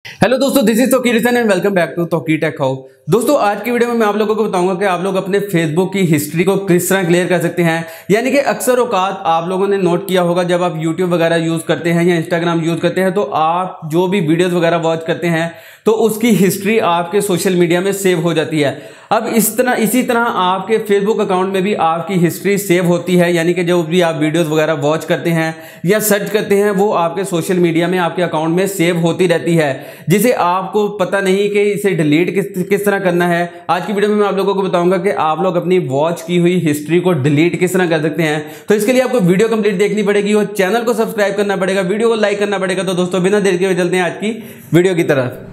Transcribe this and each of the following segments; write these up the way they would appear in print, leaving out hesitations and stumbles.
Hello दोस्तों, this is Tauqeer and welcome back to Tauqeer tech how. दोस्तों, आज की वीडियो में मैं आप लोगों को बताऊंगा कि आप लोग अपने फेसबुक की हिस्ट्री को किस तरह क्लियर कर सकते हैं। यानी कि अक्सर औकात आप लोगों ने नोट किया होगा, जब आप यूट्यूब वगैरह यूज करते हैं या इंस्टाग्राम यूज करते हैं तो आप जो भी वीडियोस वगैरह वॉच करते हैं तो उसकी हिस्ट्री आपके सोशल मीडिया में सेव हो जाती है। अब इसी तरह आपके फेसबुक अकाउंट में भी आपकी हिस्ट्री सेव होती है। यानी कि जो भी आप वीडियोस वगैरह वॉच करते हैं या सर्च करते हैं वो आपके सोशल मीडिया में आपके अकाउंट में सेव होती रहती है, जिसे आपको पता नहीं कि इसे डिलीट किस तरह करना है। आज की वीडियो में मैं आप लोगों को बताऊंगा कि आप लोग अपनी वॉच की हुई हिस्ट्री को डिलीट किस तरह कर सकते हैं। तो इसके लिए आपको वीडियो कंप्लीट देखनी पड़ेगी और चैनल को सब्सक्राइब करना पड़ेगा, वीडियो को लाइक करना पड़ेगा। तो दोस्तों, बिना देर के चलते हैं आज की वीडियो की तरफ।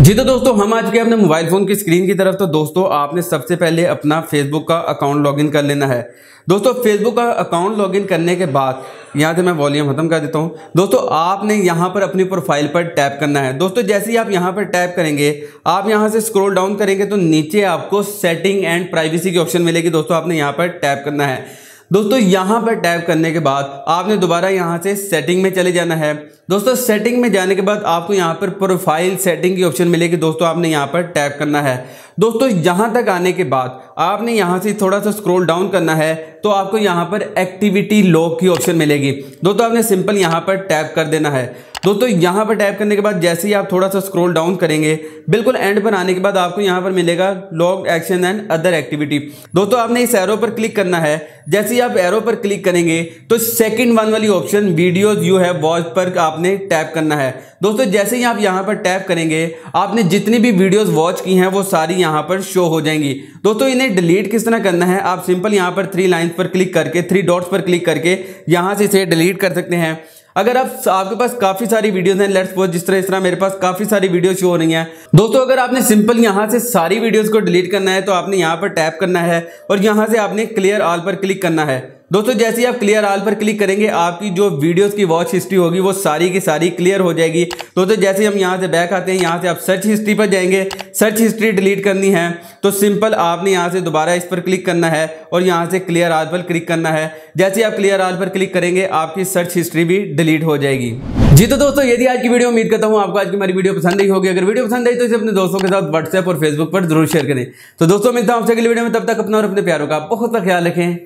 जी तो दोस्तों, हम आज के अपने मोबाइल फोन की स्क्रीन की तरफ। तो दोस्तों, आपने सबसे पहले अपना फेसबुक का अकाउंट लॉगिन कर लेना है। दोस्तों, फेसबुक का अकाउंट लॉगिन करने के बाद यहाँ से मैं वॉल्यूम खत्म कर देता हूँ। दोस्तों, आपने यहाँ पर अपनी प्रोफाइल पर टैप करना है। दोस्तों, जैसे ही आप यहाँ पर टैप करेंगे, आप यहाँ से स्क्रॉल डाउन करेंगे तो नीचे आपको सेटिंग एंड प्राइवेसी की ऑप्शन मिलेगी। दोस्तों, आपने यहाँ पर टैप करना है। दोस्तों, यहां पर टैप करने के बाद आपने दोबारा यहां से सेटिंग में चले जाना है। दोस्तों, सेटिंग में जाने के बाद आपको यहां पर प्रोफाइल सेटिंग की ऑप्शन मिलेगी। दोस्तों, आपने यहां पर टैप करना है। दोस्तों, यहां तक आने के बाद आपने यहां से थोड़ा सा स्क्रॉल डाउन करना है तो आपको यहां पर एक्टिविटी लॉग की ऑप्शन मिलेगी। दोस्तों, आपने सिंपल यहां पर टैप कर देना है। दोस्तों, यहां पर टैप करने के बाद जैसे ही आप थोड़ा सा स्क्रॉल डाउन करेंगे, बिल्कुल एंड पर आने के बाद आपको यहां पर मिलेगा log action and other activity. दोस्तों, आपने इस एरो पर क्लिक करना है। जैसे ही आप एरो पर क्लिक करेंगे तो सेकंड वन वाली option videos you have watch पर आपने टैप करना है। दोस्तों, जैसे ही आप यहां पर टैप करेंगे, आपने जितनी भी वीडियोस वॉच की हैं वो सारी यहां पर शो हो जाएंगी। दोस्तों, इन्हें डिलीट किस तरह करना है, आप सिंपल यहां पर 3 लाइंस पर क्लिक करके 3 डॉट्स पर क्लिक करके यहां से इसे डिलीट कर सकते हैं। अगर आपके पास काफी सारी वीडियोस हैं, लेट्स सपोज जिस तरह मेरे पास काफी सारी वीडियो शो हो रही हैं। दोस्तों, अगर आपने सिंपल यहां से सारी वीडियोस को डिलीट करना है तो आपने यहां पर टैप करना है और यहां से आपने क्लियर ऑल पर क्लिक करना है। दोस्तों, जैसे ही आप क्लियर ऑल पर क्लिक करेंगे, आपकी जो वीडियोस की वॉच हिस्ट्री होगी वो सारी की सारी क्लियर हो जाएगी। दोस्तों, जैसे ही हम यहां से बैक आते हैं, यहां से आप सर्च हिस्ट्री पर जाएंगे। सर्च हिस्ट्री डिलीट करनी है तो सिंपल आपने यहां से दोबारा इस पर क्लिक करना है और यहां से क्लियर ऑल पर क्लिक करना है। जैसे ही आप क्लियर ऑल पर क्लिक करेंगे, आपकी सर्च हिस्ट्री भी डिलीट हो जाएगी। जी तो दोस्तों, यदि आज की वीडियो उम्मीद करता हूं आपको आज की हमारी वीडियो पसंद आई होगी। अगर वीडियो पसंद आई तो इसे अपने दोस्तों के साथ व्हाट्सएप और फेसबुक पर जरूर शेयर करें। तो दोस्तों, मिलता हूं आपसे अगली वीडियो में। तब तक अपना और अपने प्यारों का बहुत सा ख्याल रखें।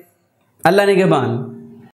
अल्लाह ने के बान।